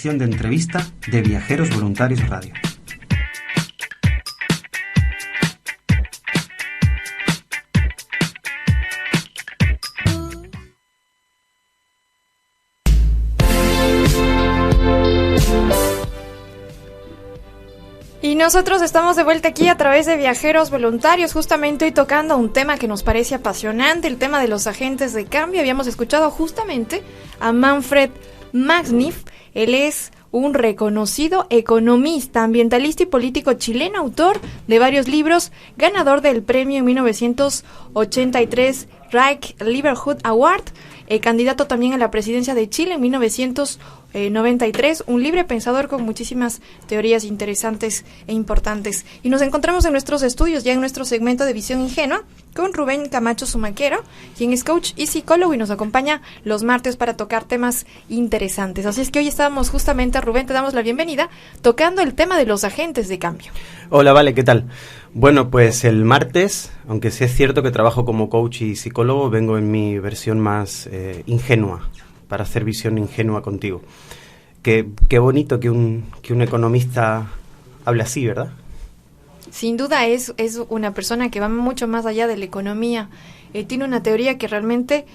sección de entrevista de Viajeros Voluntarios Radio. Y nosotros estamos de vuelta aquí a través de Viajeros Voluntarios, justamente hoy tocando un tema que nos parece apasionante, el tema de los agentes de cambio. Habíamos escuchado justamente a Manfred Magnif. Él es un reconocido economista, ambientalista y político chileno, autor de varios libros, ganador del premio en 1983 Reich Livelihood Award, candidato también a la presidencia de Chile en 1993, un libre pensador con muchísimas teorías interesantes e importantes. Y nos encontramos en nuestros estudios, ya en nuestro segmento de Visión Ingenua, con Rubén Camacho Zumaquero, quien es coach y psicólogo y nos acompaña los martes para tocar temas interesantes. Así es que hoy estábamos justamente, Rubén, te damos la bienvenida, tocando el tema de los agentes de cambio. Hola, Vale, ¿qué tal? Bueno, pues el martes, aunque sí es cierto que trabajo como coach y psicólogo, vengo en mi versión más ingenua, para hacer visión ingenua contigo. Qué bonito que un economista hable así, ¿verdad? Sin duda es una persona que va mucho más allá de la economía. Tiene una teoría que realmente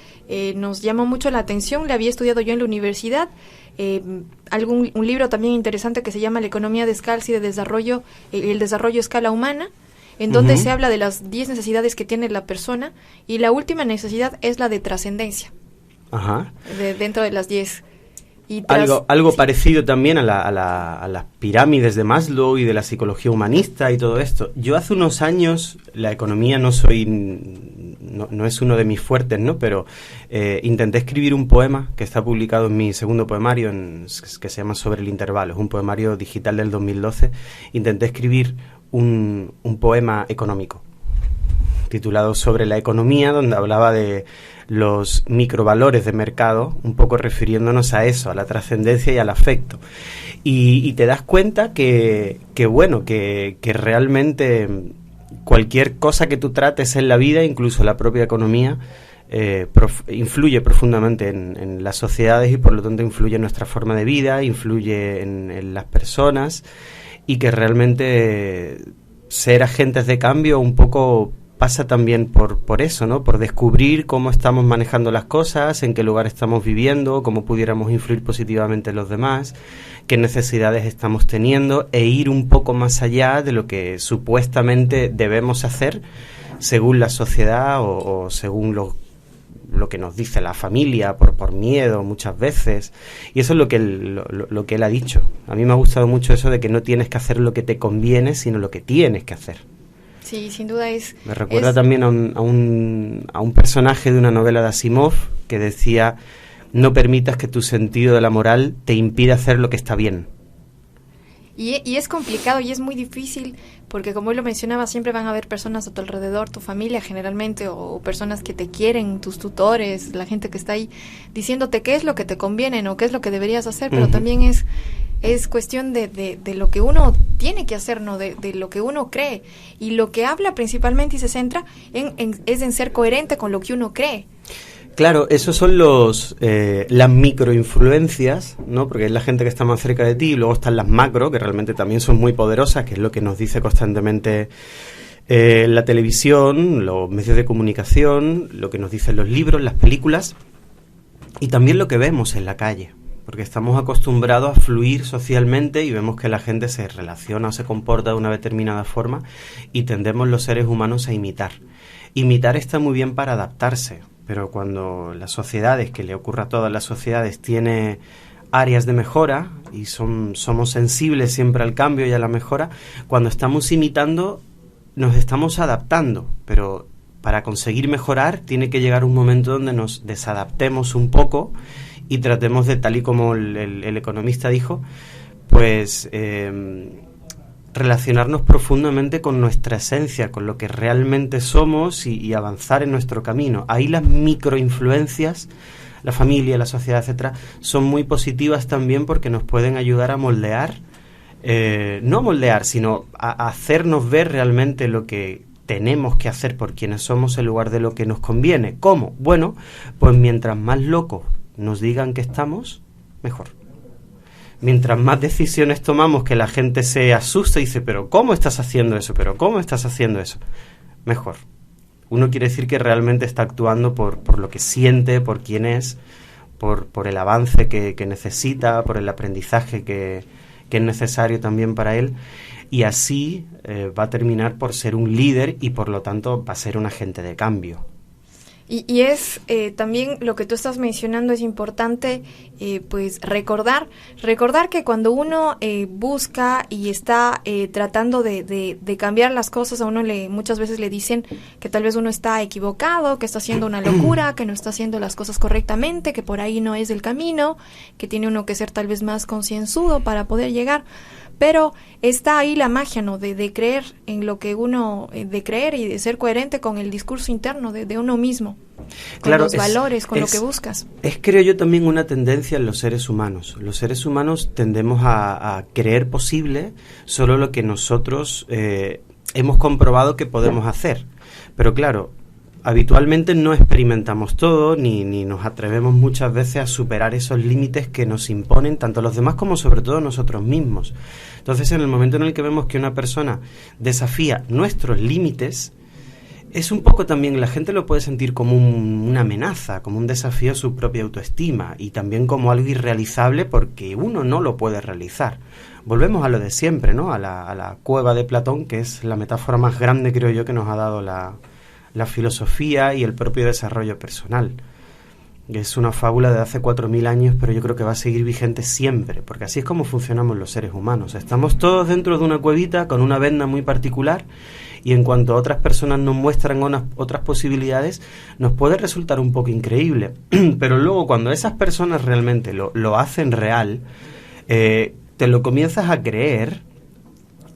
nos llamó mucho la atención. La había estudiado yo en la universidad. Un libro también interesante que se llama La economía descalza y de desarrollo, el desarrollo a escala humana, en donde se habla de las 10 necesidades que tiene la persona y la última necesidad es la de trascendencia. Ajá. Dentro de las 10. Algo parecido también a las pirámides de Maslow y de la psicología humanista y todo esto. Yo hace unos años, la economía no es uno de mis fuertes, ¿no? Pero intenté escribir un poema que está publicado en mi segundo poemario, que se llama Sobre el intervalo. Es un poemario digital del 2012. Intenté escribir un poema económico titulado Sobre la economía, donde hablaba de los microvalores de mercado, un poco refiriéndonos a eso, a la trascendencia y al afecto. Y te das cuenta que realmente cualquier cosa que tú trates en la vida, incluso la propia economía, influye profundamente en las sociedades y por lo tanto influye en nuestra forma de vida, influye en las personas, y que realmente ser agentes de cambio un poco pasa también por eso, ¿no? Por descubrir cómo estamos manejando las cosas, en qué lugar estamos viviendo, cómo pudiéramos influir positivamente en los demás, qué necesidades estamos teniendo, e ir un poco más allá de lo que supuestamente debemos hacer según la sociedad o según lo que nos dice la familia, por miedo muchas veces. Y eso es lo que él ha dicho. A mí me ha gustado mucho eso de que no tienes que hacer lo que te conviene, sino lo que tienes que hacer. Sí, sin duda Me recuerda también a un personaje de una novela de Asimov que decía: no permitas que tu sentido de la moral te impida hacer lo que está bien. Y es complicado y es muy difícil porque, como él lo mencionaba, siempre van a haber personas a tu alrededor, tu familia generalmente, o personas que te quieren, tus tutores, la gente que está ahí, diciéndote qué es lo que te conviene o qué es lo que deberías hacer, pero también es cuestión de lo que uno tiene que hacer, ¿no? De lo que uno cree. Y lo que habla principalmente y se centra es en ser coherente con lo que uno cree. Claro, esos son las microinfluencias, ¿no? Porque es la gente que está más cerca de ti, y luego están las macro, que realmente también son muy poderosas, que es lo que nos dice constantemente la televisión, los medios de comunicación, lo que nos dicen los libros, las películas, y también lo que vemos en la calle. Porque estamos acostumbrados a fluir socialmente y vemos que la gente se relaciona o se comporta de una determinada forma y tendemos los seres humanos a imitar. Imitar está muy bien para adaptarse, pero cuando las sociedades, que le ocurre a todas las sociedades, tiene áreas de mejora y somos sensibles siempre al cambio y a la mejora, cuando estamos imitando nos estamos adaptando, pero para conseguir mejorar tiene que llegar un momento donde nos desadaptemos un poco y tratemos de, tal y como el economista dijo, pues relacionarnos profundamente con nuestra esencia, con lo que realmente somos y avanzar en nuestro camino. Ahí las microinfluencias, la familia, la sociedad, etcétera, son muy positivas también porque nos pueden ayudar a moldear, no a moldear, sino a hacernos ver realmente lo que tenemos que hacer por quienes somos en lugar de lo que nos conviene. ¿Cómo? Bueno, pues mientras más locos nos digan que estamos, mejor. mientras más decisiones tomamos que la gente se asusta y dice, pero ¿cómo estás haciendo eso? ¿Pero cómo estás haciendo eso? Mejor. Uno quiere decir que realmente está actuando por lo que siente, por quién es, por el avance que necesita, por el aprendizaje que es necesario también para él, y así va a terminar por ser un líder y por lo tanto va a ser un agente de cambio. Y es también lo que tú estás mencionando, es importante pues recordar que cuando uno busca y está tratando de cambiar las cosas, a uno muchas veces le dicen que tal vez uno está equivocado, que está haciendo una locura, que no está haciendo las cosas correctamente, que por ahí no es el camino, que tiene uno que ser tal vez más concienzudo para poder llegar. Pero está ahí la magia, ¿no? De creer en lo que uno, de creer y de ser coherente con el discurso interno de uno mismo, con los valores, con lo que buscas. Es, creo yo, también una tendencia en los seres humanos. Los seres humanos tendemos a creer posible solo lo que nosotros hemos comprobado que podemos hacer. Pero claro, habitualmente no experimentamos todo, ni nos atrevemos muchas veces a superar esos límites que nos imponen tanto los demás como sobre todo nosotros mismos. Entonces, en el momento en el que vemos que una persona desafía nuestros límites, es un poco también, la gente lo puede sentir como una amenaza, como un desafío a su propia autoestima y también como algo irrealizable porque uno no lo puede realizar. Volvemos a lo de siempre, ¿no? A la cueva de Platón, que es la metáfora más grande, creo yo, que nos ha dado la filosofía y el propio desarrollo personal. Es una fábula de hace 4.000 años, pero yo creo que va a seguir vigente siempre, porque así es como funcionamos los seres humanos. Estamos todos dentro de una cuevita con una venda muy particular y en cuanto otras personas nos muestran otras posibilidades, nos puede resultar un poco increíble. Pero luego cuando esas personas realmente lo hacen real, te lo comienzas a creer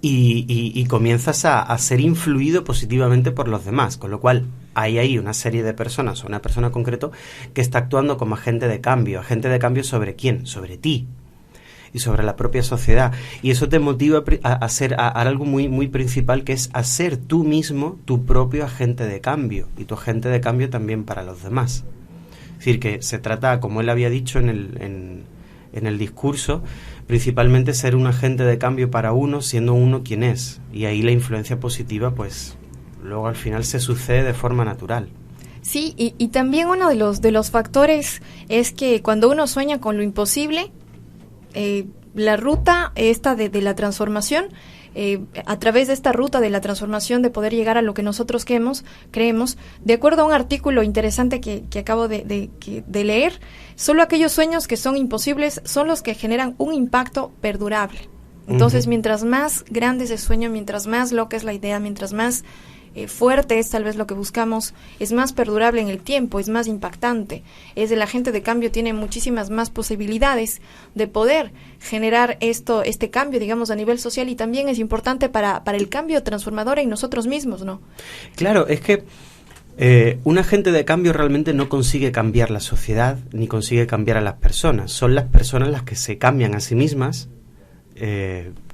y comienzas a ser influido positivamente por los demás, con lo cual hay ahí una serie de personas o una persona en concreto que está actuando como agente de cambio ¿sobre quién? Sobre ti y sobre la propia sociedad, y eso te motiva a algo muy, muy principal, que es a ser tú mismo tu propio agente de cambio y tu agente de cambio también para los demás. Es decir, que se trata, como él había dicho en el discurso, principalmente ser un agente de cambio para uno, siendo uno quien es, y ahí la influencia positiva pues luego al final se sucede de forma natural. Sí, y también uno de los factores es que cuando uno sueña con lo imposible, la ruta esta de la transformación, a través de esta ruta de la transformación, de poder llegar a lo que nosotros creemos, de acuerdo a un artículo interesante que acabo de leer, solo aquellos sueños que son imposibles son los que generan un impacto perdurable. Entonces, mientras más grande es el sueño, mientras más loca es la idea, mientras más fuerte es tal vez lo que buscamos, es más perdurable en el tiempo, es más impactante. El agente de cambio tiene muchísimas más posibilidades de poder generar este cambio, digamos, a nivel social, y también es importante para el cambio transformador en nosotros mismos, ¿no? Claro, es que un agente de cambio realmente no consigue cambiar la sociedad ni consigue cambiar a las personas. Son las personas las que se cambian a sí mismas,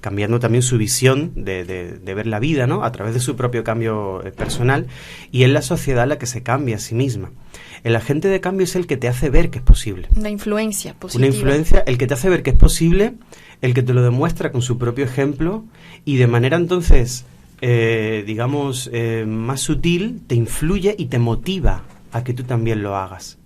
cambiando también su visión de ver la vida, ¿no? A través de su propio cambio personal, y es la sociedad la que se cambia a sí misma. El agente de cambio es el que te hace ver que es posible. Una influencia positiva. Una influencia, el que te hace ver que es posible, el que te lo demuestra con su propio ejemplo, y de manera entonces, digamos, más sutil, te influye y te motiva a que tú también lo hagas.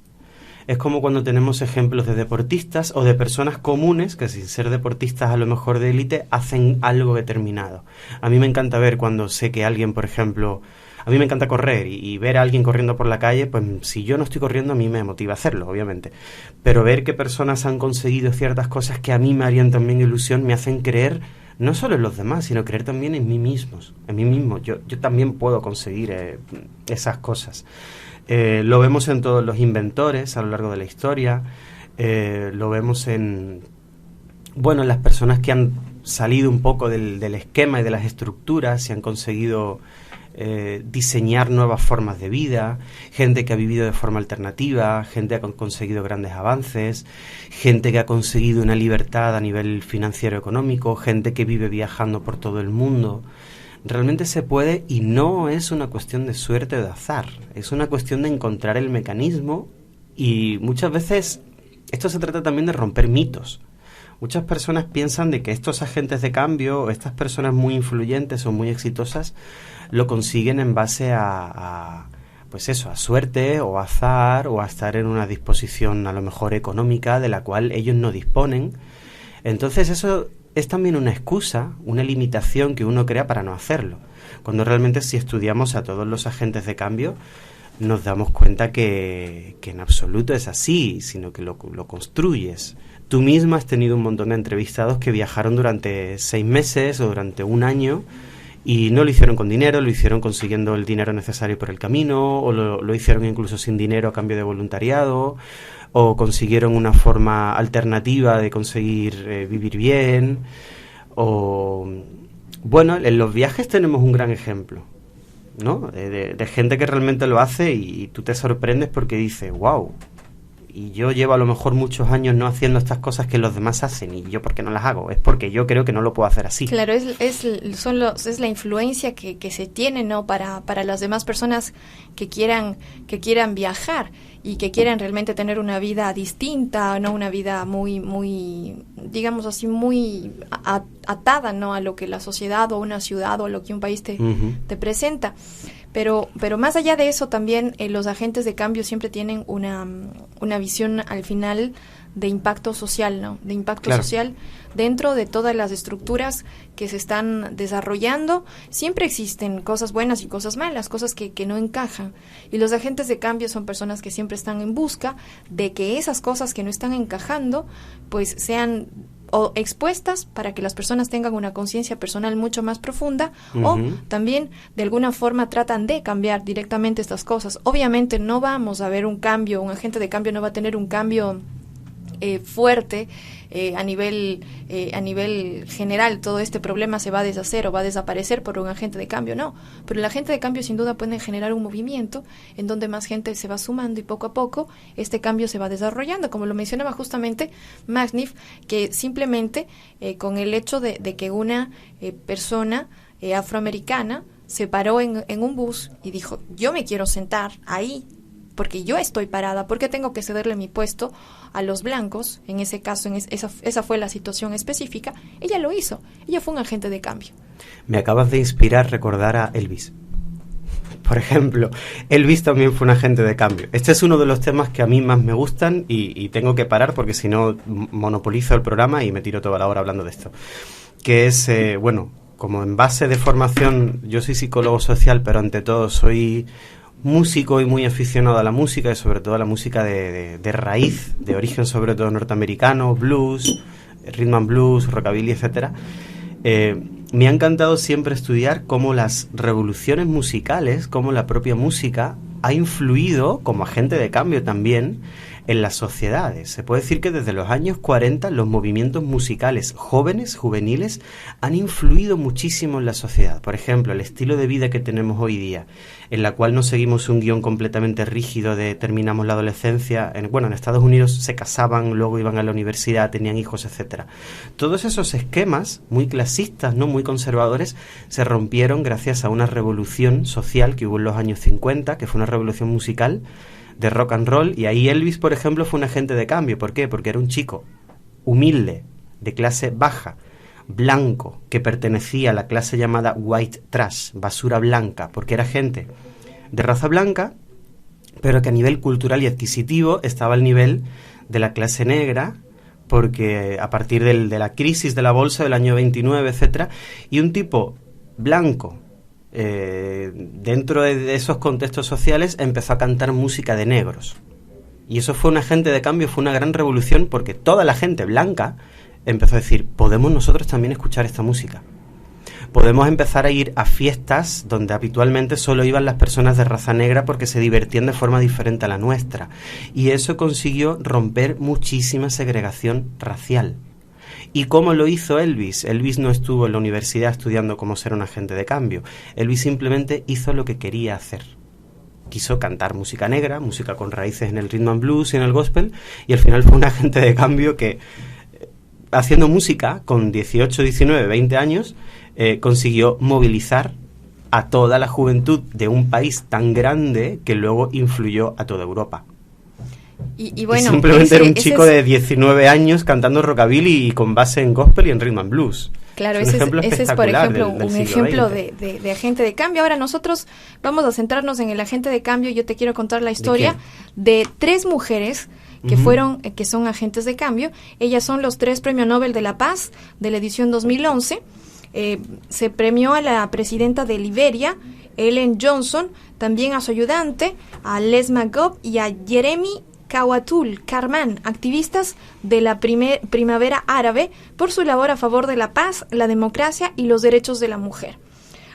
Es como cuando tenemos ejemplos de deportistas o de personas comunes que, sin ser deportistas a lo mejor de élite, hacen algo determinado. A mí me encanta ver cuando sé que alguien, por ejemplo, a mí me encanta correr y ver a alguien corriendo por la calle, pues si yo no estoy corriendo a mí me motiva a hacerlo, obviamente. Pero ver que personas han conseguido ciertas cosas que a mí me harían también ilusión, me hacen creer no solo en los demás, sino creer también en mí mismo. Yo también puedo conseguir esas cosas. Lo vemos en todos los inventores a lo largo de la historia, lo vemos en las personas que han salido un poco del esquema y de las estructuras y han conseguido diseñar nuevas formas de vida, gente que ha vivido de forma alternativa, gente que ha conseguido grandes avances, gente que ha conseguido una libertad a nivel financiero económico, gente que vive viajando por todo el mundo. Realmente se puede, y no es una cuestión de suerte o de azar, es una cuestión de encontrar el mecanismo, y muchas veces esto se trata también de romper mitos. Muchas personas piensan de que estos agentes de cambio, o estas personas muy influyentes o muy exitosas, lo consiguen en base pues eso, a suerte o azar o a estar en una disposición a lo mejor económica de la cual ellos no disponen. Entonces eso es también una excusa, una limitación que uno crea para no hacerlo. Cuando realmente si estudiamos a todos los agentes de cambio nos damos cuenta que en absoluto es así, sino que lo construyes. Tú misma has tenido un montón de entrevistados que viajaron durante 6 meses o durante un año y no lo hicieron con dinero, lo hicieron consiguiendo el dinero necesario por el camino, o lo hicieron incluso sin dinero a cambio de voluntariado, o consiguieron una forma alternativa de conseguir vivir bien, o... Bueno, en los viajes tenemos un gran ejemplo, ¿no? De gente que realmente lo hace y tú te sorprendes porque dices, wow, y yo llevo a lo mejor muchos años no haciendo estas cosas que los demás hacen, y yo ¿por qué no las hago? Es porque yo creo que no lo puedo hacer así. Claro, es la influencia que se tiene, ¿no? Para las demás personas que quieran viajar y que quieran realmente tener una vida distinta, no una vida muy digamos así, muy atada, ¿no? A lo que la sociedad o una ciudad o lo que un país te presenta. Pero más allá de eso también los agentes de cambio siempre tienen una visión al final de impacto social, ¿no? De impacto social dentro de todas las estructuras que se están desarrollando. Siempre existen cosas buenas y cosas malas, cosas que no encajan. Y los agentes de cambio son personas que siempre están en busca de que esas cosas que no están encajando, pues sean o expuestas para que las personas tengan una conciencia personal mucho más profunda, o también de alguna forma tratan de cambiar directamente estas cosas. Obviamente no vamos a ver un cambio, un agente de cambio no va a tener un cambio fuerte a nivel general. Todo este problema se va a deshacer o va a desaparecer por un agente de cambio, no, pero el agente de cambio sin duda puede generar un movimiento en donde más gente se va sumando y poco a poco este cambio se va desarrollando, como lo mencionaba justamente Magnif, que simplemente con el hecho de que una persona afroamericana se paró en un bus y dijo, yo me quiero sentar ahí porque yo estoy parada, porque tengo que cederle mi puesto a los blancos, en ese caso, esa fue la situación específica, ella lo hizo, ella fue un agente de cambio. Me acabas de inspirar recordar a Elvis. Por ejemplo, Elvis también fue un agente de cambio. Este es uno de los temas que a mí más me gustan y tengo que parar porque si no monopolizo el programa y me tiro toda la hora hablando de esto. Que es, como en base de formación, yo soy psicólogo social, pero ante todo soy músico y muy aficionado a la música y sobre todo a la música de raíz, de origen sobre todo norteamericano, blues, rhythm and blues, rockabilly, etcétera. Me ha encantado siempre estudiar cómo las revoluciones musicales, cómo la propia música ha influido como agente de cambio también en las sociedades. Se puede decir que desde los años 40 los movimientos musicales jóvenes, juveniles, han influido muchísimo en la sociedad. Por ejemplo, el estilo de vida que tenemos hoy día, en la cual no seguimos un guión completamente rígido de terminamos la adolescencia. En Estados Unidos se casaban, luego iban a la universidad, tenían hijos, etcétera. Todos esos esquemas muy clasistas, no muy conservadores, se rompieron gracias a una revolución social que hubo en los años 50, que fue una revolución musical de rock and roll, y ahí Elvis, por ejemplo, fue un agente de cambio. ¿Por qué? Porque era un chico humilde, de clase baja, blanco, que pertenecía a la clase llamada white trash, basura blanca, porque era gente de raza blanca, pero que a nivel cultural y adquisitivo estaba al nivel de la clase negra, porque a partir de la crisis de la bolsa del año 29, etcétera, y un tipo blanco, dentro de esos contextos sociales, empezó a cantar música de negros. Y eso fue un agente de cambio, fue una gran revolución, porque toda la gente blanca empezó a decir, podemos nosotros también escuchar esta música. Podemos empezar a ir a fiestas donde habitualmente solo iban las personas de raza negra porque se divertían de forma diferente a la nuestra. Y eso consiguió romper muchísima segregación racial. ¿Y cómo lo hizo Elvis? Elvis no estuvo en la universidad estudiando cómo ser un agente de cambio. Elvis simplemente hizo lo que quería hacer. Quiso cantar música negra, música con raíces en el rhythm and blues y en el gospel, y al final fue un agente de cambio que, haciendo música con 18, 19, 20 años, consiguió movilizar a toda la juventud de un país tan grande que luego influyó a toda Europa. Y bueno, simplemente era un chico de 19 años cantando rockabilly y con base en gospel y en rhythm and blues. Claro, ese es por ejemplo un ejemplo de agente de cambio. Ahora nosotros vamos a centrarnos en el agente de cambio. Yo te quiero contar la historia de 3 mujeres que son agentes de cambio. Ellas son los 3 Premio Nobel de la Paz de la edición 2011. Se premió a la presidenta de Liberia, Ellen Johnson, también a su ayudante, a Les Magop y a Jeremy Kawatul Karman, activistas de la primavera árabe, por su labor a favor de la paz, la democracia y los derechos de la mujer.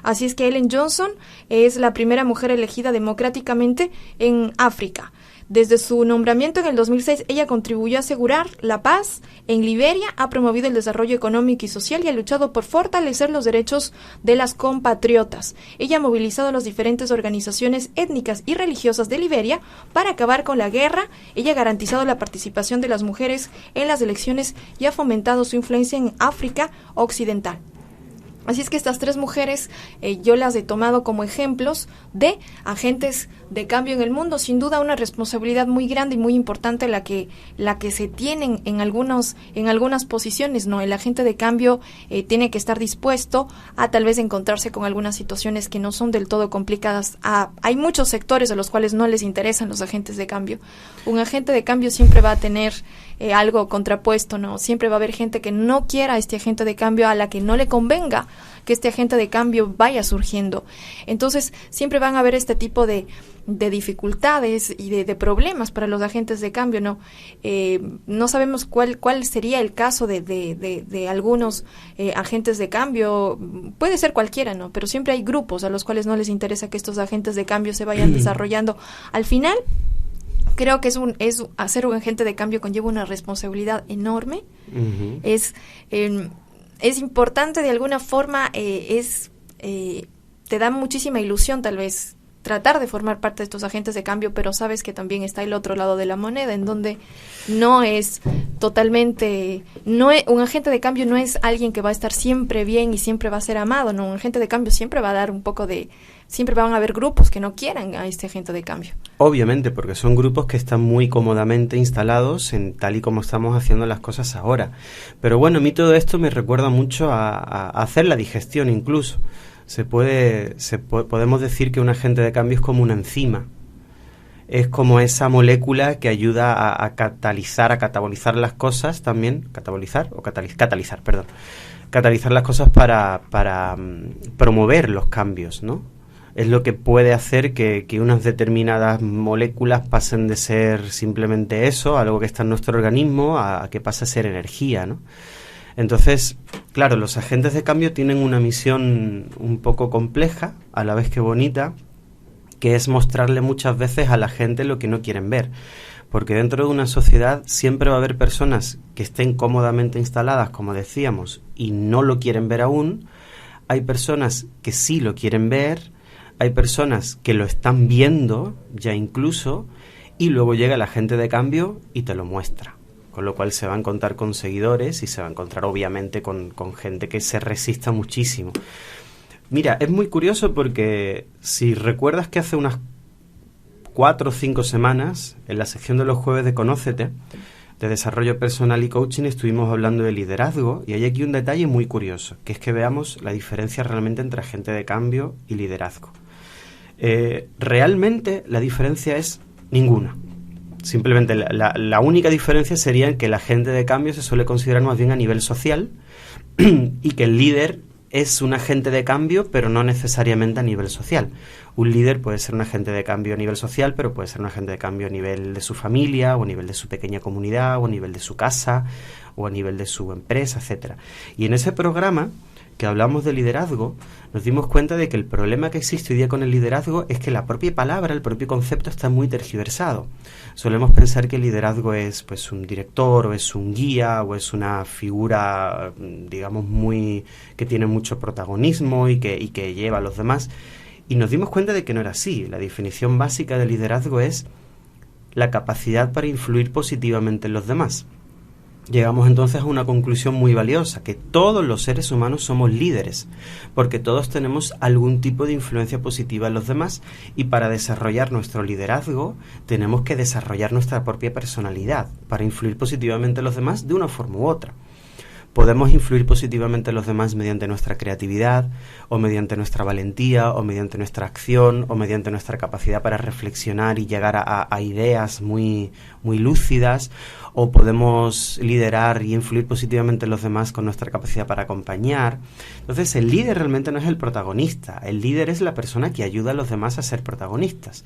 Así es que Ellen Johnson es la primera mujer elegida democráticamente en África. Desde su nombramiento en el 2006, ella contribuyó a asegurar la paz en Liberia, ha promovido el desarrollo económico y social y ha luchado por fortalecer los derechos de las compatriotas. Ella ha movilizado a las diferentes organizaciones étnicas y religiosas de Liberia para acabar con la guerra. Ella ha garantizado la participación de las mujeres en las elecciones y ha fomentado su influencia en África Occidental. Así es que estas 3 mujeres yo las he tomado como ejemplos de agentes de cambio en el mundo. Sin duda una responsabilidad muy grande y muy importante la que se tienen en algunas posiciones, ¿no? El agente de cambio tiene que estar dispuesto a tal vez encontrarse con algunas situaciones que no son del todo complicadas. Hay muchos sectores a los cuales no les interesan los agentes de cambio. Un agente de cambio siempre va a tener algo contrapuesto, ¿no? Siempre va a haber gente que no quiera a este agente de cambio, a la que no le convenga que este agente de cambio vaya surgiendo. Entonces, siempre van a haber este tipo de dificultades y de problemas para los agentes de cambio, ¿no? No sabemos cuál sería el caso de algunos agentes de cambio. Puede ser cualquiera, ¿no? Pero siempre hay grupos a los cuales no les interesa que estos agentes de cambio se vayan desarrollando. Al final, creo que hacer un agente de cambio conlleva una responsabilidad enorme. Uh-huh. Es importante de alguna forma, te da muchísima ilusión tal vez tratar de formar parte de estos agentes de cambio, pero sabes que también está el otro lado de la moneda, en donde no es totalmente, un agente de cambio no es alguien que va a estar siempre bien y siempre va a ser amado, no, un agente de cambio siempre va a dar un poco siempre van a haber grupos que no quieran a este agente de cambio. Obviamente, porque son grupos que están muy cómodamente instalados en tal y como estamos haciendo las cosas ahora. Pero bueno, a mí todo esto me recuerda mucho a hacer la digestión incluso. Podemos decir que un agente de cambio es como una enzima. Es como esa molécula que ayuda a catalizar, a catabolizar las cosas también. Catalizar las cosas para promover los cambios, ¿no? Es lo que puede hacer que unas determinadas moléculas pasen de ser simplemente eso, algo que está en nuestro organismo, a que pase a ser energía, ¿no? Entonces, claro, los agentes de cambio tienen una misión un poco compleja, a la vez que bonita, que es mostrarle muchas veces a la gente lo que no quieren ver. Porque dentro de una sociedad siempre va a haber personas que estén cómodamente instaladas, como decíamos, y no lo quieren ver aún. Hay personas que sí lo quieren ver, hay personas que lo están viendo ya incluso, y luego llega el agente de cambio y te lo muestra. Con lo cual se va a encontrar con seguidores y se va a encontrar obviamente con gente que se resista muchísimo. Mira, es muy curioso porque si recuerdas que hace unas 4 o 5 semanas, en la sección de los jueves de Conócete, de desarrollo personal y coaching, estuvimos hablando de liderazgo, y hay aquí un detalle muy curioso, que es que veamos la diferencia realmente entre agente de cambio y liderazgo. Realmente la diferencia es ninguna. Simplemente la única diferencia sería que el agente de cambio se suele considerar más bien a nivel social y que el líder es un agente de cambio, pero no necesariamente a nivel social. Un líder puede ser un agente de cambio a nivel social, pero puede ser un agente de cambio a nivel de su familia, o a nivel de su pequeña comunidad, o a nivel de su casa, o a nivel de su empresa, etcétera. Y en ese programa que hablamos de liderazgo, nos dimos cuenta de que el problema que existe hoy día con el liderazgo es que la propia palabra, el propio concepto está muy tergiversado. Solemos pensar que el liderazgo es pues un director, o es un guía, o es una figura, digamos, que tiene mucho protagonismo y que lleva a los demás. Y nos dimos cuenta de que no era así. La definición básica de liderazgo es la capacidad para influir positivamente en los demás. llegamos entonces a una conclusión muy valiosa, que todos los seres humanos somos líderes, porque todos tenemos algún tipo de influencia positiva en los demás, y para desarrollar nuestro liderazgo tenemos que desarrollar nuestra propia personalidad para influir positivamente en los demás de una forma u otra. Podemos influir positivamente en los demás mediante nuestra creatividad, o mediante nuestra valentía, o mediante nuestra acción, o mediante nuestra capacidad para reflexionar y llegar a ideas muy lúcidas, o podemos liderar y influir positivamente en los demás con nuestra capacidad para acompañar. Entonces, el líder realmente no es el protagonista, el líder es la persona que ayuda a los demás a ser protagonistas.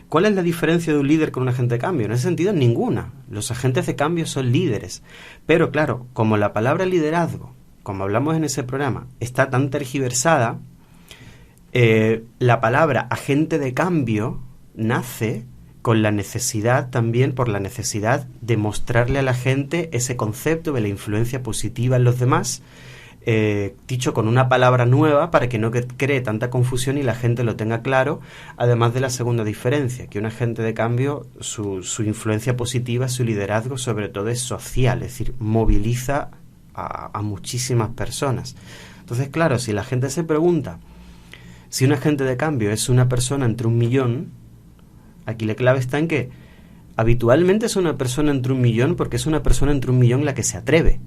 ¿Cuál es la diferencia de un líder con un agente de cambio? En ese sentido, ninguna. Los agentes de cambio son líderes. Pero claro, como la palabra liderazgo, como hablamos en ese programa, está tan tergiversada, la palabra agente de cambio nace con la necesidad también, por la necesidad de mostrarle a la gente ese concepto de la influencia positiva en los demás, dicho con una palabra nueva para que no cree tanta confusión y la gente lo tenga claro, además de la segunda diferencia, que un agente de cambio, su influencia positiva, su liderazgo sobre todo es social, es decir, moviliza a muchísimas personas. Entonces, claro, si la gente se pregunta si un agente de cambio es una persona entre 1 millón, aquí la clave está en que habitualmente es una persona entre 1 millón porque es una persona entre 1 millón la que se atreve.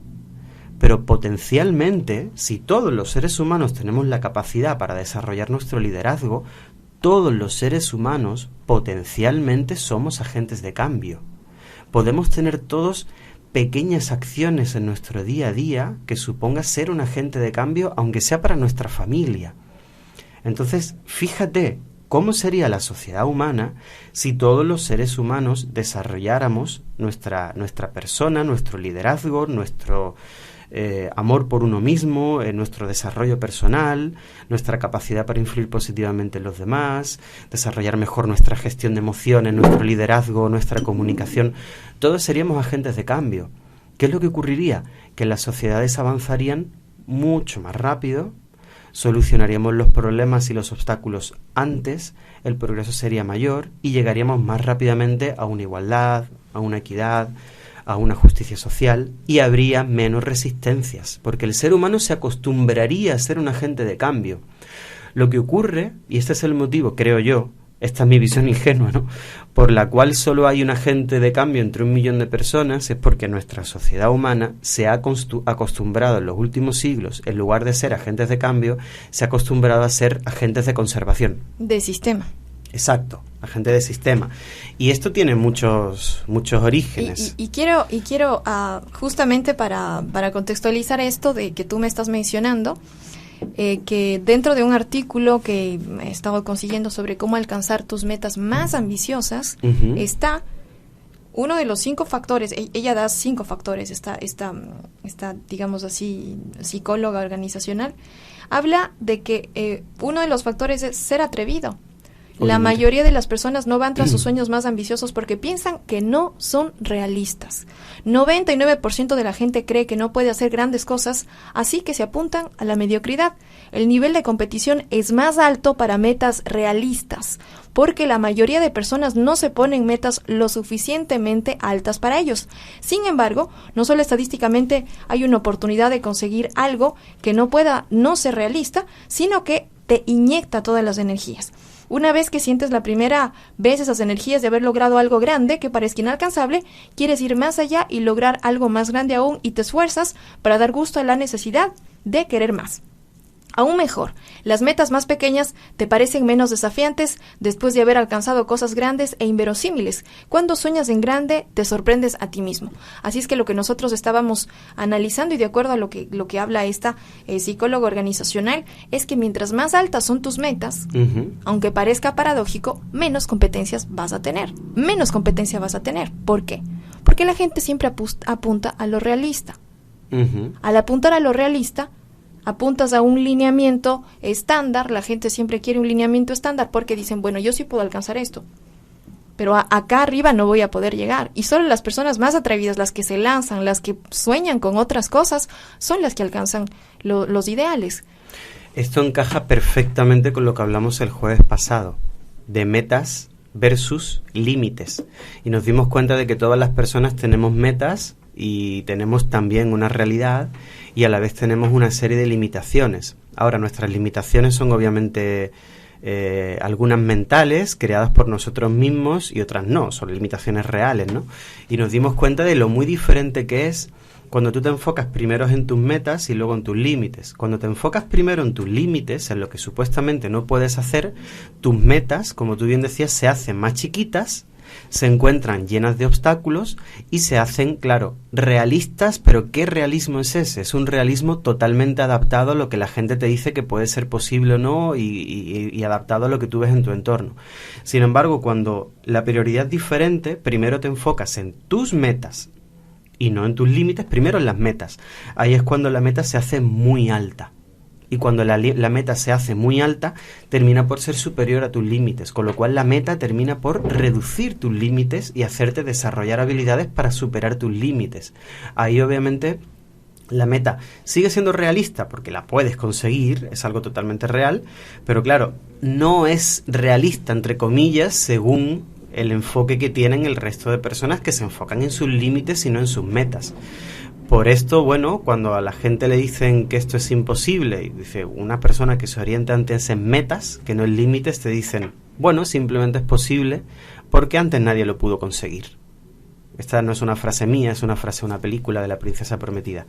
Pero potencialmente, si todos los seres humanos tenemos la capacidad para desarrollar nuestro liderazgo, todos los seres humanos potencialmente somos agentes de cambio. Podemos tener todos pequeñas acciones en nuestro día a día que suponga ser un agente de cambio, aunque sea para nuestra familia. Entonces, fíjate cómo sería la sociedad humana si todos los seres humanos desarrolláramos nuestra persona, nuestro liderazgo, nuestro amor por uno mismo, nuestro desarrollo personal, nuestra capacidad para influir positivamente en los demás, desarrollar mejor nuestra gestión de emociones, nuestro liderazgo, nuestra comunicación. Todos seríamos agentes de cambio. ¿Qué es lo que ocurriría? Que las sociedades avanzarían mucho más rápido, solucionaríamos los problemas y los obstáculos antes, el progreso sería mayor y llegaríamos más rápidamente a una igualdad, a una equidad, a una justicia social, y habría menos resistencias, porque el ser humano se acostumbraría a ser un agente de cambio. Lo que ocurre, y este es el motivo, creo yo, esta es mi visión ingenua, ¿no?, por la cual solo hay un agente de cambio entre 1 millón de personas, es porque nuestra sociedad humana se ha acostumbrado en los últimos siglos, en lugar de ser agentes de cambio, se ha acostumbrado a ser agentes de conservación. De sistema. Exacto, agente de sistema. Y esto tiene muchos orígenes. Y quiero justamente para contextualizar esto de que tú me estás mencionando, que dentro de un artículo que he estado consiguiendo sobre cómo alcanzar tus metas más ambiciosas, está uno de los 5 factores. Ella da 5 factores, esta digamos así, psicóloga organizacional, habla de que uno de los factores es ser atrevido. La mayoría de las personas no van tras sus sueños más ambiciosos porque piensan que no son realistas. 99% de la gente cree que no puede hacer grandes cosas, así que se apuntan a la mediocridad. El nivel de competición es más alto para metas realistas, porque la mayoría de personas no se ponen metas lo suficientemente altas para ellos. Sin embargo, no solo estadísticamente hay una oportunidad de conseguir algo que no pueda no ser realista, sino que te inyecta todas las energías. Una vez que sientes la primera vez esas energías de haber logrado algo grande que parezca inalcanzable, quieres ir más allá y lograr algo más grande aún y te esfuerzas para dar gusto a la necesidad de querer más. Aún mejor, las metas más pequeñas te parecen menos desafiantes después de haber alcanzado cosas grandes e inverosímiles. Cuando sueñas en grande, te sorprendes a ti mismo. Así es que lo que nosotros estábamos analizando, y de acuerdo a lo que habla esta psicóloga organizacional, es que mientras más altas son tus metas, aunque parezca paradójico, menos competencias vas a tener. Menos competencia vas a tener. ¿Por qué? Porque la gente siempre apunta a lo realista. Al apuntar a lo realista, apuntas a un lineamiento estándar. La gente siempre quiere un lineamiento estándar porque dicen, bueno, yo sí puedo alcanzar esto, pero acá arriba no voy a poder llegar. Y solo las personas más atrevidas, las que se lanzan, las que sueñan con otras cosas, son las que alcanzan los ideales. Esto encaja perfectamente con lo que hablamos el jueves pasado, de metas versus límites. Y nos dimos cuenta de que todas las personas tenemos metas y tenemos también una realidad y a la vez tenemos una serie de limitaciones. Ahora, nuestras limitaciones son obviamente algunas mentales, creadas por nosotros mismos, y otras no, son limitaciones reales, ¿no? Y nos dimos cuenta de lo muy diferente que es cuando tú te enfocas primero en tus metas y luego en tus límites. Cuando te enfocas primero en tus límites, en lo que supuestamente no puedes hacer, tus metas, como tú bien decías, se hacen más chiquitas, se encuentran llenas de obstáculos y se hacen, claro, realistas. Pero ¿qué realismo es ese? Es un realismo totalmente adaptado a lo que la gente te dice que puede ser posible o no, y adaptado a lo que tú ves en tu entorno. Sin embargo, cuando la prioridad es diferente, primero te enfocas en tus metas y no en tus límites, primero en las metas. Ahí es cuando la meta se hace muy alta. Y cuando la meta se hace muy alta, termina por ser superior a tus límites, con lo cual la meta termina por reducir tus límites y hacerte desarrollar habilidades para superar tus límites. Ahí obviamente la meta sigue siendo realista porque la puedes conseguir, es algo totalmente real, pero claro, no es realista, entre comillas, según el enfoque que tienen el resto de personas que se enfocan en sus límites y no en sus metas. Por esto, bueno, cuando a la gente le dicen que esto es imposible, y dice una persona que se orienta antes en metas, que no en límites, te dicen, bueno, simplemente es posible porque antes nadie lo pudo conseguir. Esta no es una frase mía, es una frase de una película de La Princesa Prometida,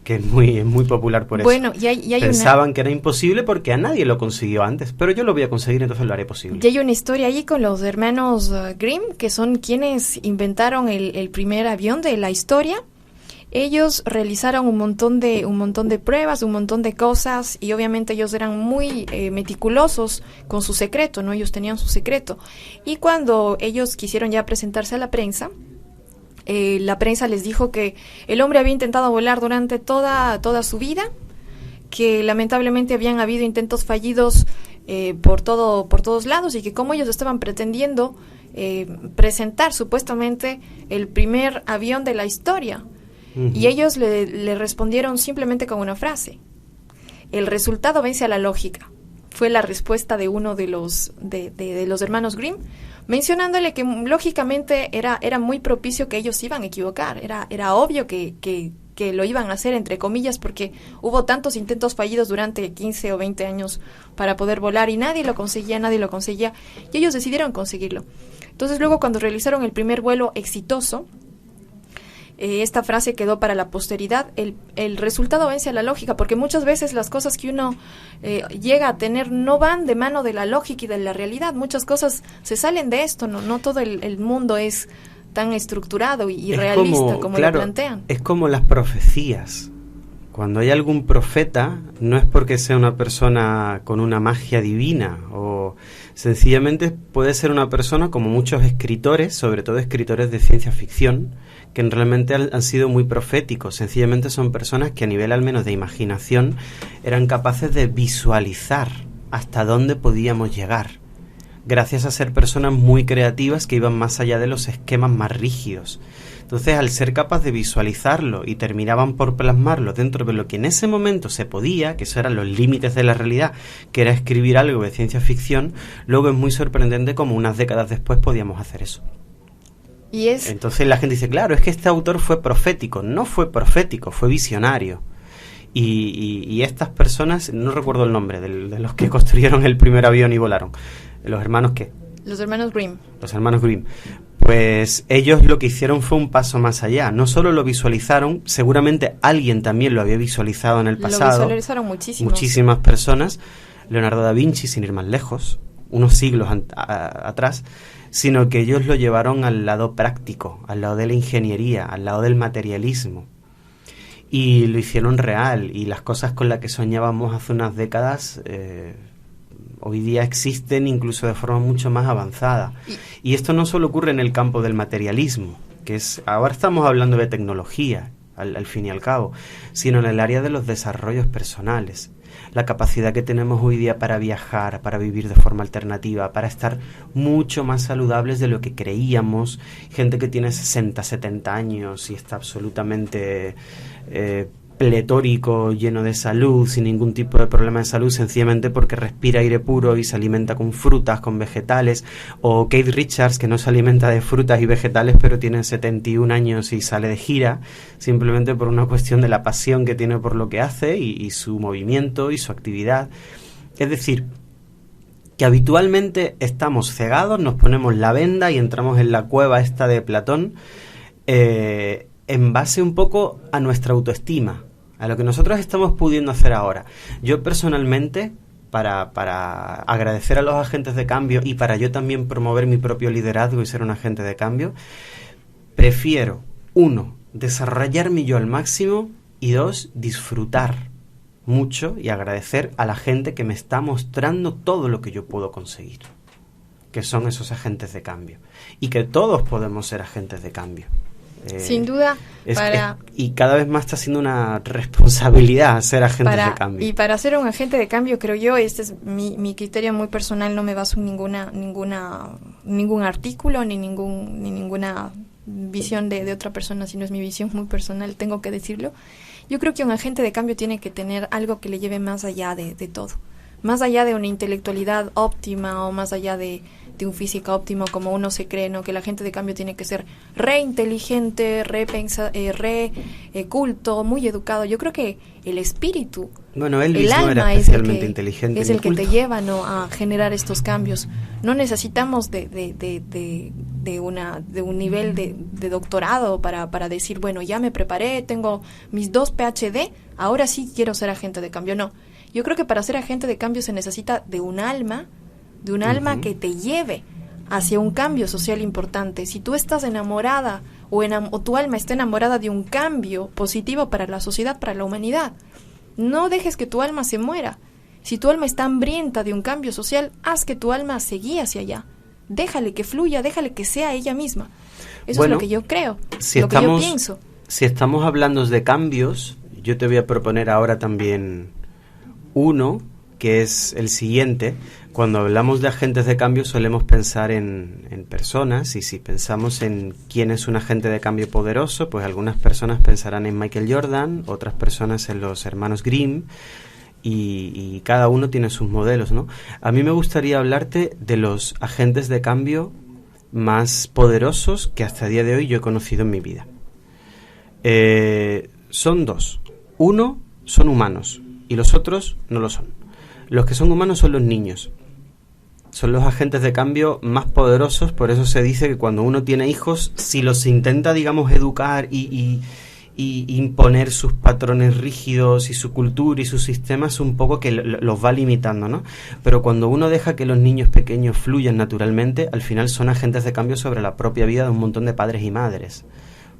que es muy popular por eso. Bueno, y hay pensaban que era imposible porque a nadie lo consiguió antes, pero yo lo voy a conseguir, entonces lo haré posible. Y hay una historia ahí con los hermanos Grimm, que son quienes inventaron el primer avión de la historia. Ellos realizaron un montón de pruebas, un montón de cosas, y obviamente ellos eran muy meticulosos con su secreto, ¿no? Ellos tenían su secreto. Y cuando ellos quisieron ya presentarse a la prensa les dijo que el hombre había intentado volar durante toda su vida, que lamentablemente habían habido intentos fallidos por todos lados, y que como ellos estaban pretendiendo presentar supuestamente el primer avión de la historia. Uh-huh. Y ellos le respondieron simplemente con una frase: el resultado vence a la lógica. Fue la respuesta de uno de los hermanos Grimm, mencionándole que lógicamente era muy propicio que ellos se iban a equivocar. Era obvio que lo iban a hacer, entre comillas, porque hubo tantos intentos fallidos durante 15 o 20 años para poder volar, y nadie lo conseguía, y ellos decidieron conseguirlo. Entonces luego, cuando realizaron el primer vuelo exitoso, esta frase quedó para la posteridad: el resultado vence a la lógica, porque muchas veces las cosas que uno llega a tener no van de mano de la lógica y de la realidad. Muchas cosas se salen de esto, no todo el mundo es tan estructurado y realista como lo plantean. Es como las profecías. Cuando hay algún profeta, no es porque sea una persona con una magia divina, o sencillamente puede ser una persona como muchos escritores, sobre todo escritores de ciencia ficción, que realmente han sido muy proféticos. Sencillamente son personas que a nivel al menos de imaginación eran capaces de visualizar hasta dónde podíamos llegar, gracias a ser personas muy creativas que iban más allá de los esquemas más rígidos. Entonces, al ser capaz de visualizarlo y terminaban por plasmarlo dentro de lo que en ese momento se podía, que eso eran los límites de la realidad, que era escribir algo de ciencia ficción, luego es muy sorprendente cómo unas décadas después podíamos hacer eso. Entonces la gente dice, claro, es que este autor fue profético. No fue profético, fue visionario. Y estas personas, no recuerdo el nombre de los que construyeron el primer avión y volaron. ¿Los hermanos qué? Los hermanos Grimm. Los hermanos Grimm. Pues ellos lo que hicieron fue un paso más allá. No solo lo visualizaron, seguramente alguien también lo había visualizado en el pasado. Lo visualizaron muchísimas personas. Leonardo da Vinci, sin ir más lejos, unos siglos atrás, sino que ellos lo llevaron al lado práctico, al lado de la ingeniería, al lado del materialismo. Y lo hicieron real, y las cosas con las que soñábamos hace unas décadas hoy día existen incluso de forma mucho más avanzada. Y esto no solo ocurre en el campo del materialismo, que es, ahora estamos hablando de tecnología, al fin y al cabo, sino en el área de los desarrollos personales. La capacidad que tenemos hoy día para viajar, para vivir de forma alternativa, para estar mucho más saludables de lo que creíamos. Gente que tiene 60, 70 años y está absolutamente pletórico, lleno de salud, sin ningún tipo de problema de salud, sencillamente porque respira aire puro y se alimenta con frutas, con vegetales. O Keith Richards, que no se alimenta de frutas y vegetales, pero tiene 71 años y sale de gira, simplemente por una cuestión de la pasión que tiene por lo que hace y su movimiento y su actividad. Es decir, que habitualmente estamos cegados, nos ponemos la venda y entramos en la cueva esta de Platón, en base un poco a nuestra autoestima, a lo que nosotros estamos pudiendo hacer ahora. Yo personalmente, para agradecer a los agentes de cambio y para yo también promover mi propio liderazgo y ser un agente de cambio, prefiero, 1, desarrollarme yo al máximo y 2, disfrutar mucho y agradecer a la gente que me está mostrando todo lo que yo puedo conseguir, que son esos agentes de cambio, y que todos podemos ser agentes de cambio. Sin duda, y cada vez más está siendo una responsabilidad ser agentes de cambio. Y para ser un agente de cambio, creo yo, este es mi criterio muy personal, no me baso en ningún artículo ni ninguna visión de otra persona, sino es mi visión muy personal, tengo que decirlo. Yo creo que un agente de cambio tiene que tener algo que le lleve más allá de todo, más allá de una intelectualidad óptima o más allá de un físico óptimo como uno se cree, ¿no? Que el agente de cambio tiene que ser re inteligente, culto, muy educado. Yo creo que el espíritu, el alma era especialmente inteligente, es el que te lleva, ¿no?, a generar estos cambios. No necesitamos de un nivel de doctorado para decir, bueno, ya me preparé, tengo mis 2 PhD, ahora sí quiero ser agente de cambio. No, yo creo que para ser agente de cambio se necesita de un alma que te lleve hacia un cambio social importante. Si tú estás enamorada o tu alma está enamorada de un cambio positivo para la sociedad, para la humanidad, no dejes que tu alma se muera. Si tu alma está hambrienta de un cambio social, haz que tu alma se guíe hacia allá. Déjale que fluya, déjale que sea ella misma. Eso es lo que yo creo, que yo pienso. Si estamos hablando de cambios, yo te voy a proponer ahora también uno, que es el siguiente. Cuando hablamos de agentes de cambio solemos pensar en personas, y si pensamos en quién es un agente de cambio poderoso, pues algunas personas pensarán en Michael Jordan, otras personas en los hermanos Grimm, y cada uno tiene sus modelos, ¿no? A mí me gustaría hablarte de los agentes de cambio más poderosos que hasta el día de hoy yo he conocido en mi vida. Son 2. Uno, son humanos, y los otros no lo son. Los que son humanos son los niños. Son los agentes de cambio más poderosos, por eso se dice que cuando uno tiene hijos, si los intenta, digamos, educar y imponer sus patrones rígidos y su cultura y sus sistemas, un poco que los va limitando, ¿no? Pero cuando uno deja que los niños pequeños fluyan naturalmente, al final son agentes de cambio sobre la propia vida de un montón de padres y madres.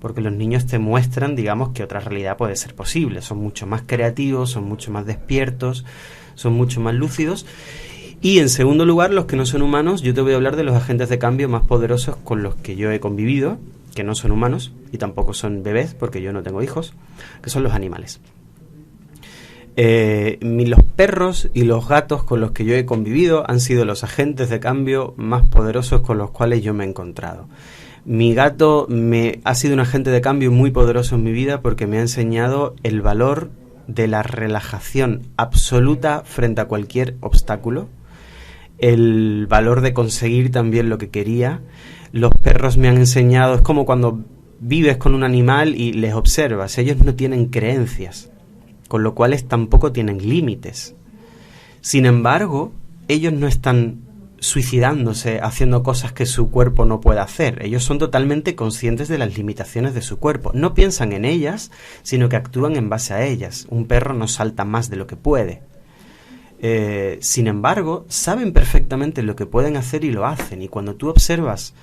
Porque los niños te muestran, digamos, que otra realidad puede ser posible. Son mucho más creativos, son mucho más despiertos, son mucho más lúcidos. Y en segundo lugar, los que no son humanos, yo te voy a hablar de los agentes de cambio más poderosos con los que yo he convivido, que no son humanos y tampoco son bebés, porque yo no tengo hijos, que son los animales. Los perros y los gatos con los que yo he convivido han sido los agentes de cambio más poderosos con los cuales yo me he encontrado. Mi gato ha sido un agente de cambio muy poderoso en mi vida porque me ha enseñado el valor de la relajación absoluta frente a cualquier obstáculo, el valor de conseguir también lo que quería. Los perros me han enseñado, es como cuando vives con un animal y les observas, ellos no tienen creencias, con lo cual tampoco tienen límites. Sin embargo, ellos no están suicidándose, haciendo cosas que su cuerpo no puede hacer. Ellos son totalmente conscientes de las limitaciones de su cuerpo. No piensan en ellas, sino que actúan en base a ellas. Un perro no salta más de lo que puede. Sin embargo, saben perfectamente lo que pueden hacer y lo hacen. Y cuando tú observas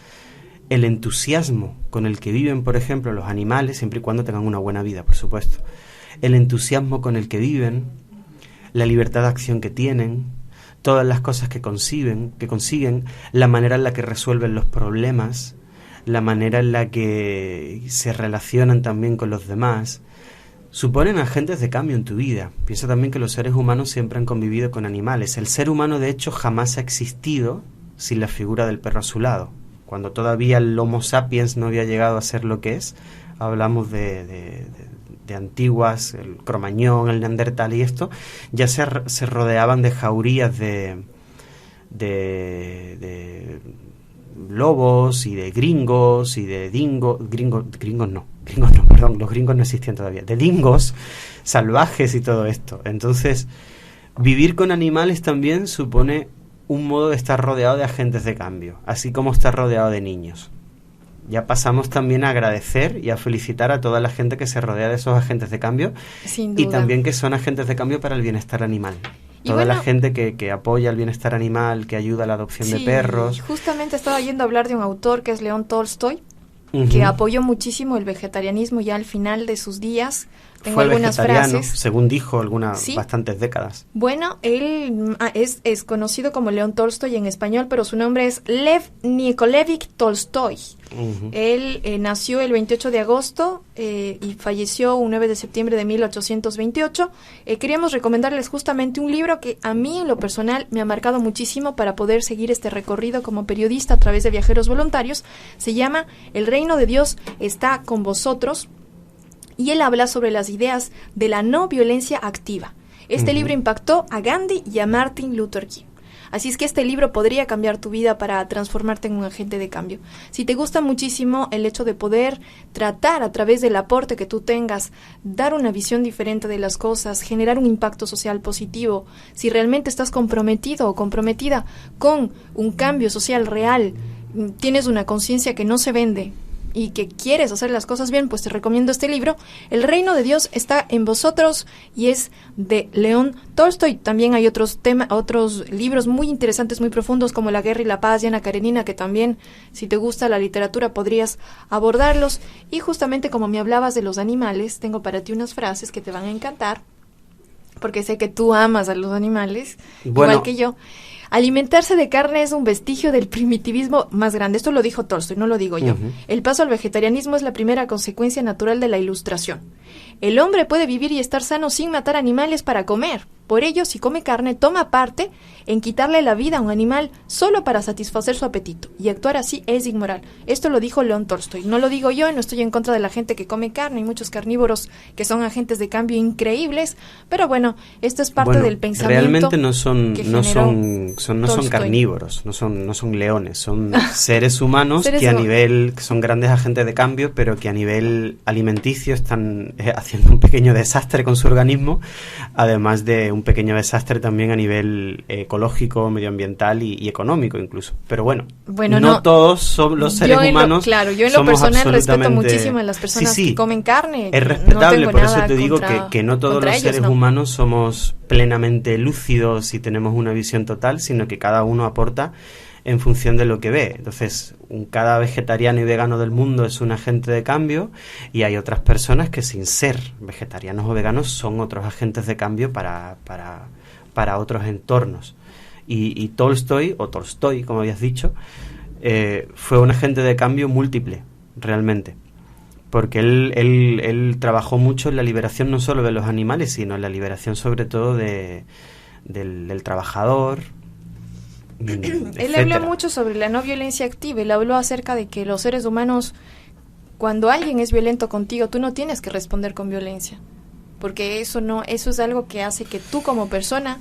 el entusiasmo con el que viven, por ejemplo, los animales, siempre y cuando tengan una buena vida, por supuesto, el entusiasmo con el que viven, la libertad de acción que tienen, todas las cosas que consiguen, la manera en la que resuelven los problemas, la manera en la que se relacionan también con los demás, suponen agentes de cambio en tu vida. Piensa también que los seres humanos siempre han convivido con animales. El ser humano, de hecho, jamás ha existido sin la figura del perro a su lado. Cuando todavía el Homo sapiens no había llegado a ser lo que es, hablamos de antiguas, el Cromañón, el Neandertal y esto, ya se rodeaban de jaurías de lobos y de gringos y de gringos no, perdón, los gringos no existían todavía, de dingos salvajes y todo esto. Entonces, vivir con animales también supone un modo de estar rodeado de agentes de cambio, así como estar rodeado de niños. Ya pasamos también a agradecer y a felicitar a toda la gente que se rodea de esos agentes de cambio. Sin duda. Y también que son agentes de cambio para el bienestar animal. Toda la gente que apoya el bienestar animal, que ayuda a la adopción de perros. Justamente estaba yendo a hablar de un autor que es León Tolstoy, que apoyó muchísimo el vegetarianismo ya al final de sus días. Tengo algunas frases. Según dijo, bastantes décadas. Bueno, él es conocido como León Tolstoy en español, pero su nombre es Lev Nikolavich Tolstoy. Él nació el 28 de agosto y falleció un 9 de septiembre de 1828. Queríamos recomendarles justamente un libro que a mí en lo personal me ha marcado muchísimo para poder seguir este recorrido como periodista a través de Viajeros Voluntarios. Se llama El reino de Dios está con vosotros. Y él habla sobre las ideas de la no violencia activa. Este libro impactó a Gandhi y a Martin Luther King. Así es que este libro podría cambiar tu vida para transformarte en un agente de cambio. Si te gusta muchísimo el hecho de poder tratar a través del aporte que tú tengas, dar una visión diferente de las cosas, generar un impacto social positivo, si realmente estás comprometido o comprometida con un cambio social real, tienes una conciencia que no se vende, y que quieres hacer las cosas bien, pues te recomiendo este libro. El reino de Dios está en vosotros y es de León Tolstoy. También hay otros libros muy interesantes, muy profundos, como La guerra y la paz de Ana Karenina, que también, si te gusta la literatura, podrías abordarlos. Y justamente como me hablabas de los animales, tengo para ti unas frases que te van a encantar, porque sé que tú amas a los animales, igual que yo. Alimentarse de carne es un vestigio del primitivismo más grande. Esto lo dijo Tolstoy, no lo digo yo. El paso al vegetarianismo es la primera consecuencia natural de la Ilustración. El hombre puede vivir y estar sano sin matar animales para comer. Por ello, si come carne, toma parte en quitarle la vida a un animal solo para satisfacer su apetito. Y actuar así es inmoral. Esto lo dijo León Tolstoy. No lo digo yo, no estoy en contra de la gente que come carne. Hay muchos carnívoros que son agentes de cambio increíbles. Pero bueno, esto es parte del pensamiento. Realmente no son carnívoros, no son leones. Son seres humanos que son grandes agentes de cambio, pero que a nivel alimenticio están haciendo un pequeño desastre con su organismo, además de un pequeño desastre también a nivel ecológico, medioambiental y económico incluso. Pero bueno, no todos son los seres humanos. Yo en lo personal respeto muchísimo a las personas que comen carne. Es respetable, por eso te digo que no todos los seres humanos somos plenamente lúcidos y tenemos una visión total, sino que cada uno aporta en función de lo que ve. Entonces, cada vegetariano y vegano del mundo es un agente de cambio y hay otras personas que sin ser vegetarianos o veganos son otros agentes de cambio para otros entornos. Y Tolstoy, como habías dicho, fue un agente de cambio múltiple, realmente. Porque él trabajó mucho en la liberación no solo de los animales, sino en la liberación sobre todo del trabajador. Él habló mucho sobre la no violencia activa. Él habló acerca de que los seres humanos, cuando alguien es violento contigo, tú no tienes que responder con violencia, porque eso es algo que hace que tú como persona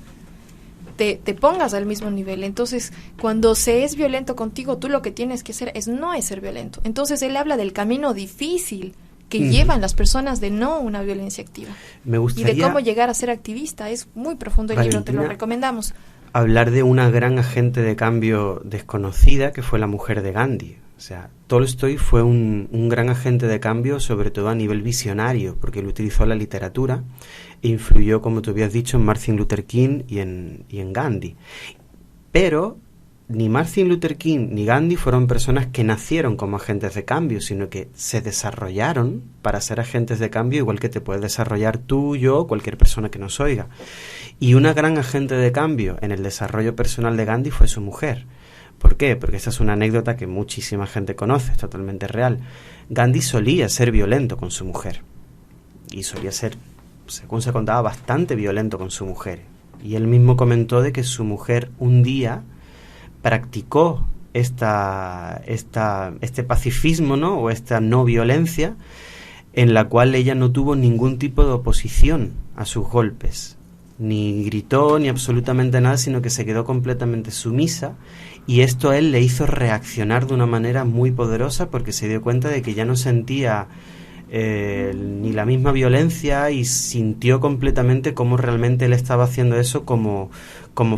te pongas al mismo nivel. Entonces, cuando se es violento contigo, tú lo que tienes que hacer es ser violento. Entonces, él habla del camino difícil que llevan las personas de no una violencia activa. Me gustaría, y de cómo llegar a ser activista. Es muy profundo el libro, te lo recomendamos. Hablar de una gran agente de cambio desconocida que fue la mujer de Gandhi. O sea, Tolstoy fue un gran agente de cambio, sobre todo a nivel visionario, porque él utilizó la literatura e influyó, como tú habías dicho, en Martin Luther King y en Gandhi. Pero ni Martin Luther King ni Gandhi fueron personas que nacieron como agentes de cambio, sino que se desarrollaron para ser agentes de cambio, igual que te puedes desarrollar tú, yo, cualquier persona que nos oiga. Y una gran agente de cambio en el desarrollo personal de Gandhi fue su mujer. ¿Por qué? Porque esta es una anécdota que muchísima gente conoce, es totalmente real. Gandhi solía ser violento con su mujer. Y solía ser, según se contaba, bastante violento con su mujer. Y él mismo comentó de que su mujer un día practicó este pacifismo, ¿no? O esta no violencia en la cual ella no tuvo ningún tipo de oposición a sus golpes, ni gritó ni absolutamente nada, sino que se quedó completamente sumisa, y esto a él le hizo reaccionar de una manera muy poderosa, porque se dio cuenta de que ya no sentía ni la misma violencia, y sintió completamente cómo realmente él estaba haciendo eso como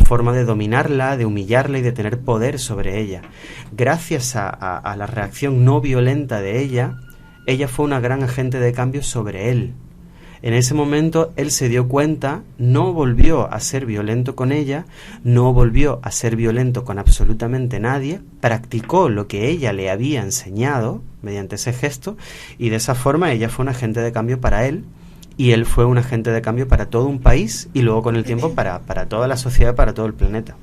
forma de dominarla, de humillarla y de tener poder sobre ella. Gracias a la reacción no violenta de ella fue una gran agente de cambio sobre él. En ese momento él se dio cuenta, no volvió a ser violento con ella, no volvió a ser violento con absolutamente nadie, practicó lo que ella le había enseñado mediante ese gesto, y de esa forma ella fue un agente de cambio para él, y él fue un agente de cambio para todo un país, y luego con el tiempo para toda la sociedad, para todo el planeta.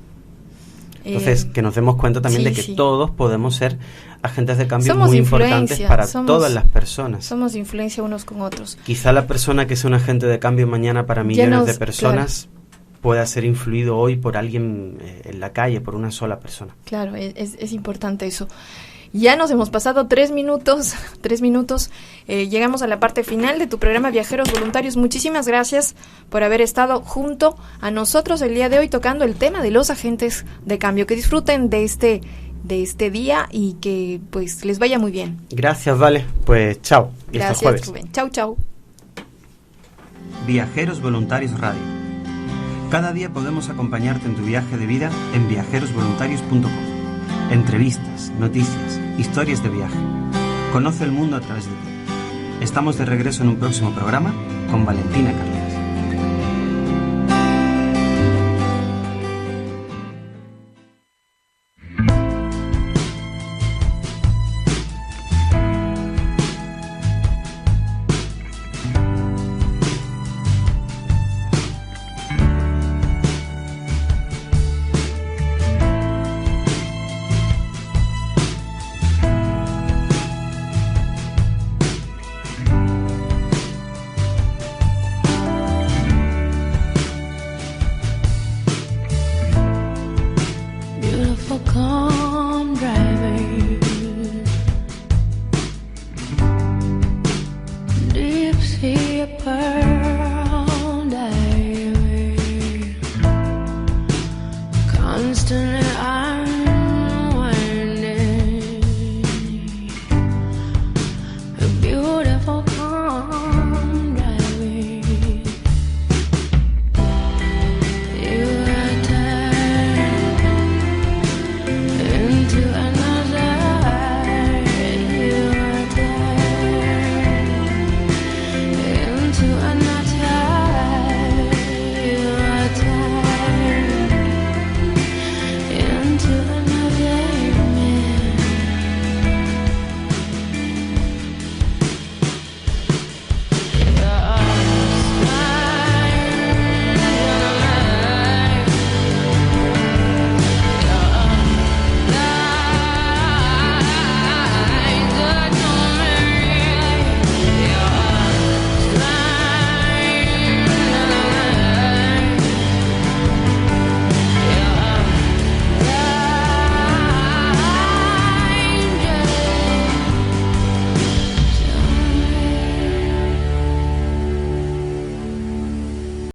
Entonces, que nos demos cuenta también de que todos podemos ser agentes de cambio muy importantes para todas las personas. Somos influencia unos con otros. Quizá la persona que es un agente de cambio mañana para millones de personas pueda ser influido hoy por alguien en la calle, por una sola persona. Claro, es importante eso. Ya nos hemos pasado 3 minutos. Llegamos a la parte final de tu programa Viajeros Voluntarios. Muchísimas gracias por haber estado junto a nosotros el día de hoy tocando el tema de los agentes de cambio. Que disfruten de este día y que pues les vaya muy bien. Gracias, Vale. Pues chao. Y gracias, hasta el jueves. Rubén. Chao. Viajeros Voluntarios Radio. Cada día podemos acompañarte en tu viaje de vida en viajerosvoluntarios.com. Entrevistas, noticias, historias de viaje. Conoce el mundo a través de ti. Estamos de regreso en un próximo programa con Valentina Carlos.